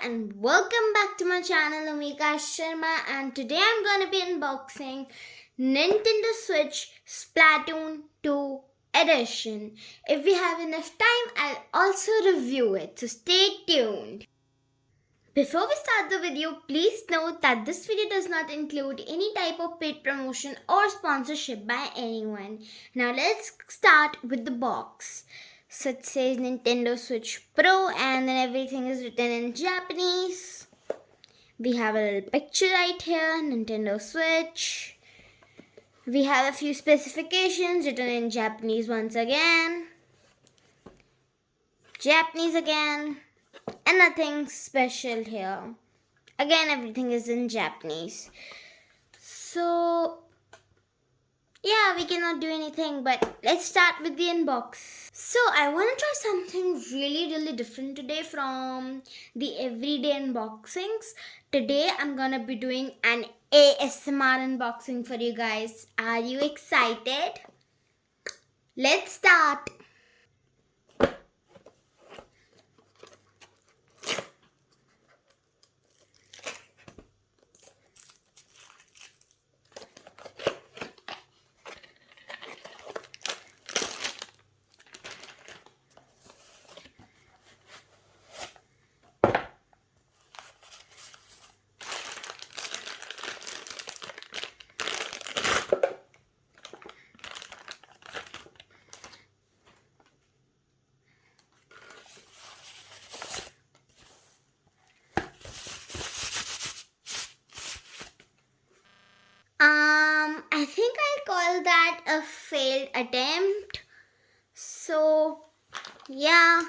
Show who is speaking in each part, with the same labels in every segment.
Speaker 1: and welcome back to my channel Umika Sharma, and today I'm going to be unboxing Nintendo Switch Splatoon 2 edition. If we have enough time, I'll also review it, so stay tuned. Before we start the video, please note that this video does not include any type of paid promotion or sponsorship by anyone. Now let's start with the box. So it says Nintendo Switch Pro and then everything is written in Japanese. We have a little picture right here, Nintendo Switch. We have a few specifications written in Japanese once again. Japanese again. And nothing special here. Again, everything is in Japanese. So yeah, we cannot do anything, but let's start with the unbox. So I want to try something really different today from the everyday unboxings. Today I'm gonna be doing an ASMR unboxing for you guys. Are you excited? Let's start. I think I'll call that a failed attempt. So, yeah,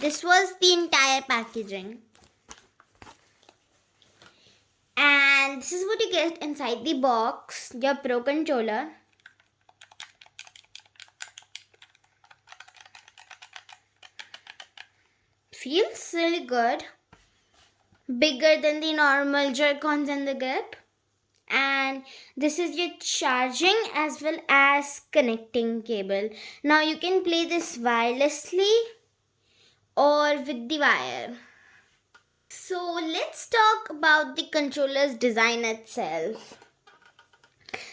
Speaker 1: this was the entire packaging. And this is what you get inside the box, your Pro controller. Feels really good. Bigger than the normal Joy-Cons and the grip. And this is your charging as well as connecting cable. Now you can play this wirelessly or with the wire. So let's talk about the controller's design itself.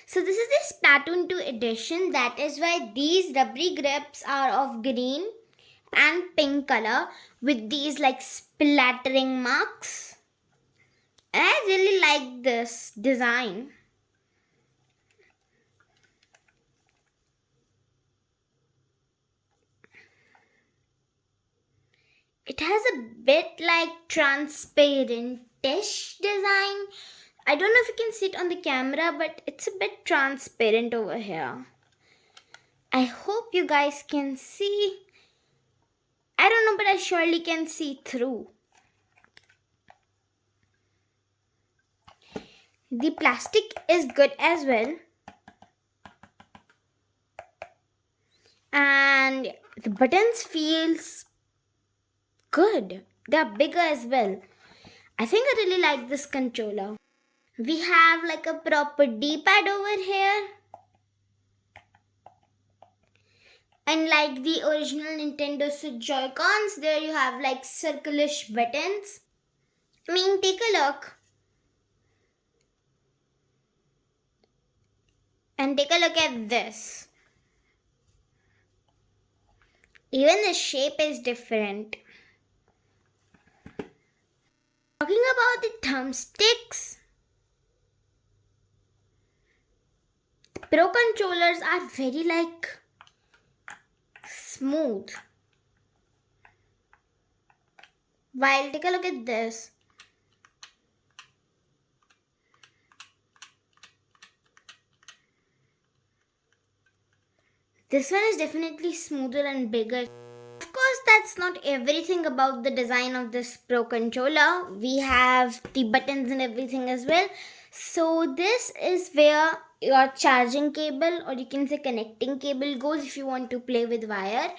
Speaker 1: So this is the Splatoon 2 edition. That is why these rubbery grips are of green and pink color with these like splattering marks. And I really like this design. It has a bit like transparent-ish design. I don't know if you can see it on the camera, but it's a bit transparent over here. I hope you guys can see. I don't know, but I surely can see through. The plastic is good as well. And the buttons feels good. They're bigger as well. I think I really like this controller. We have like a proper D-pad over here. Unlike the original Nintendo Switch Joy-Cons, there you have like circlish buttons. I mean, take a look. And take a look at this. Even the shape is different. Talking about the thumbsticks, the Pro controllers are very like smooth. While take a look at this. This one is definitely smoother and bigger. Of course, that's not everything about the design of this Pro controller. We have the buttons and everything as well. So this is where your charging cable, or you can say connecting cable, goes if you want to play with wire.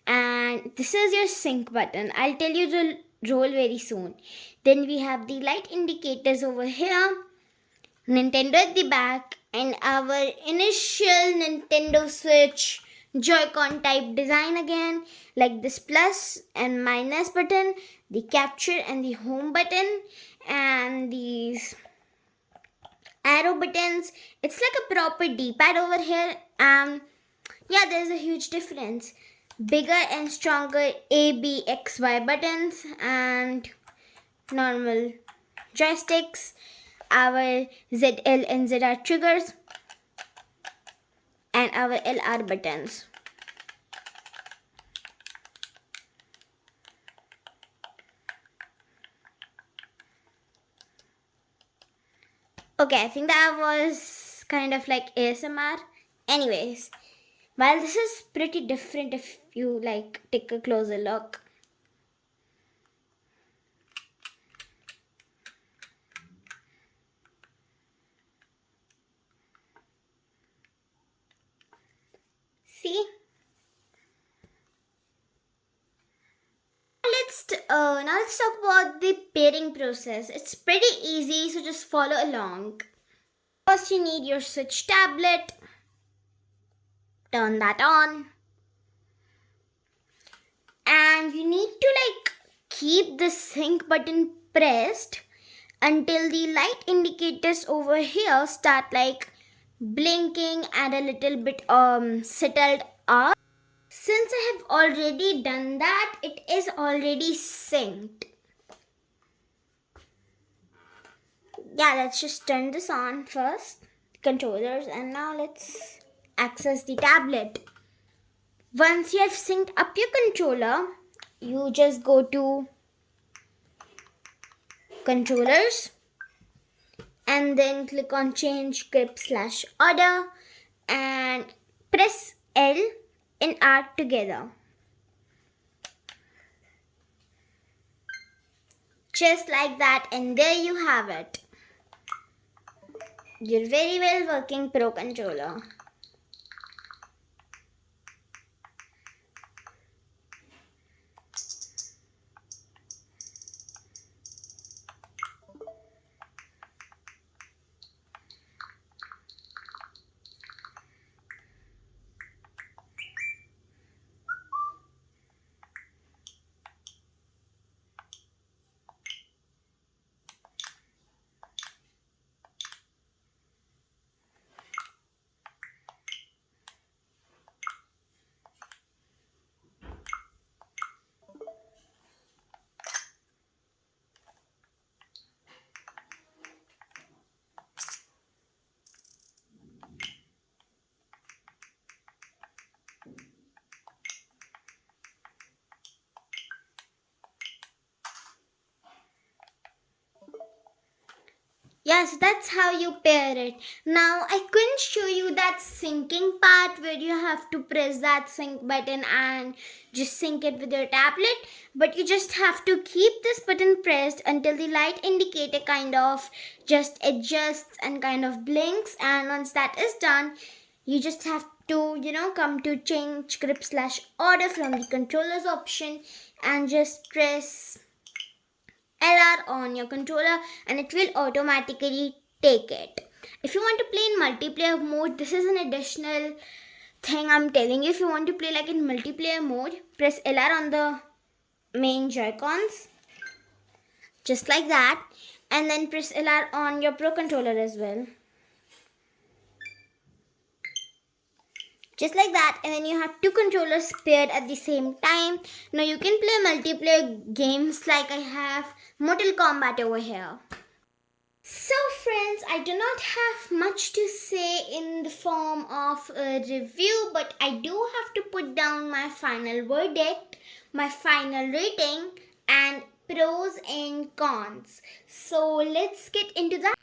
Speaker 1: And this is your sync button. I'll tell you the role very soon. Then we have the light indicators over here. Nintendo at the back, and our initial Nintendo Switch Joy-Con type design again, like this plus and minus button, the capture and the home button, and these arrow buttons. It's like a proper D-pad over here. Yeah, there's a huge difference. Bigger and stronger A, B, X, Y buttons and normal joysticks. Our ZL and ZR triggers and our LR buttons. Okay, I think that was kind of like ASMR. Anyways, while this is pretty different if you like take a closer look. See? Now let's talk about the pairing process. It's pretty easy, so just follow along. First, you need your Switch tablet. Turn that on. And you need to keep the sync button pressed until the light indicators over here start blinking and a little bit settled up. Since I have already done that, it is already synced. Yeah, let's just turn this on first, controllers, and now let's access the tablet. Once you have synced up your controller, you just go to controllers and then click on change grip/order and press L and R together. Just like that, and there you have it. Your very well working Pro controller. Yes, that's how you pair it. Now, I couldn't show you that syncing part where you have to press that sync button and just sync it with your tablet. But you just have to keep this button pressed until the light indicator kind of just adjusts and kind of blinks. And once that is done, you just have to, come to change grip/order from the controllers option and just press LR on your controller and it will automatically take it. If you want to play in multiplayer mode, this is an additional thing I'm telling you. If you want to play in multiplayer mode, press LR on the main Joy-Cons, just like that, and then press LR on your Pro controller as well. Just like that, and then you have two controllers paired at the same time. Now you can play multiplayer games like I have Mortal Kombat over here. So friends, I do not have much to say in the form of a review, but I do have to put down my final verdict, my final rating, and pros and cons. So let's get into that.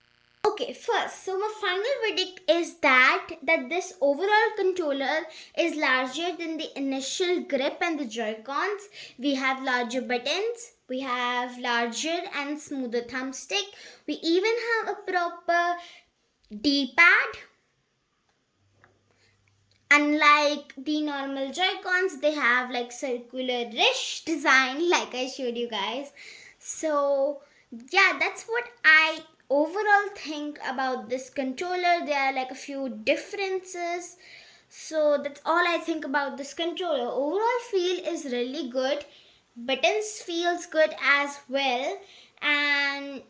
Speaker 1: Okay, first, so my final verdict is that this overall controller is larger than the initial grip and the Joy-Cons. We have larger buttons, we have larger and smoother thumbstick. We even have a proper D-pad. Unlike the normal Joy-Cons, they have circular-ish design like I showed you guys. So yeah, that's what I overall think about this controller. There are a few differences, So that's all I think about this controller. Overall feel is really good. Buttons feels good as well, and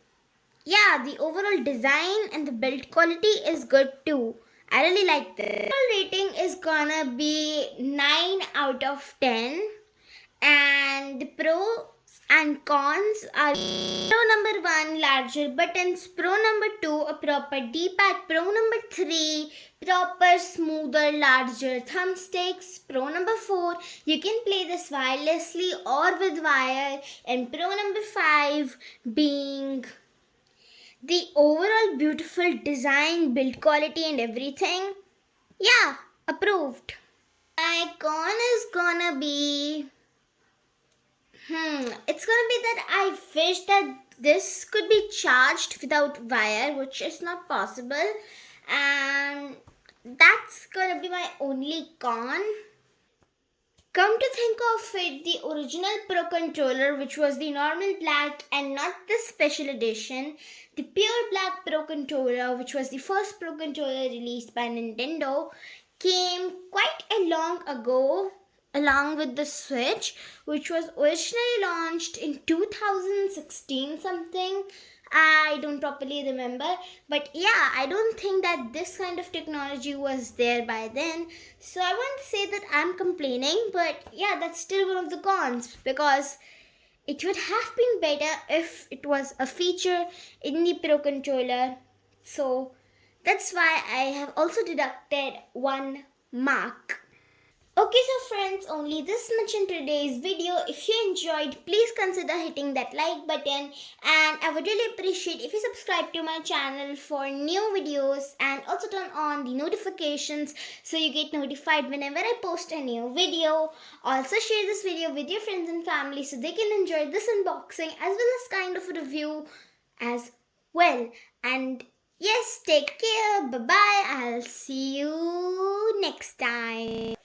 Speaker 1: yeah, the overall design and the build quality is good too. I really like this. Overall rating is gonna be 9 out of 10, and the pros and cons are: pro number 1, larger buttons; pro number 2, a proper d-pad; pro number 3, proper smoother larger thumbsticks; pro number 4, you can play this wirelessly or with wire; and pro number 5 being the overall beautiful design, build quality and everything. Yeah, approved. Icon is gonna be it's gonna be that I wish that this could be charged without wire, which is not possible, and that's gonna be my only con. Come to think of it, the original Pro controller, which was the normal black and not the special edition, the pure black Pro controller, which was the first Pro controller released by Nintendo, came quite a long ago along with the Switch, which was originally launched in 2016 something. I don't properly remember, but yeah, I don't think that this kind of technology was there by then. So I won't say that I'm complaining, but yeah, that's still one of the cons because it would have been better if it was a feature in the Pro controller. So that's why I have also deducted 1 mark. Okay, so friends, only this much in today's video. If you enjoyed, please consider hitting that like button, and I would really appreciate if you subscribe to my channel for new videos and also turn on the notifications so you get notified whenever I post a new video. Also share this video with your friends and family so they can enjoy this unboxing as well as kind of a review as well. And yes, take care. Bye bye. I'll see you next time.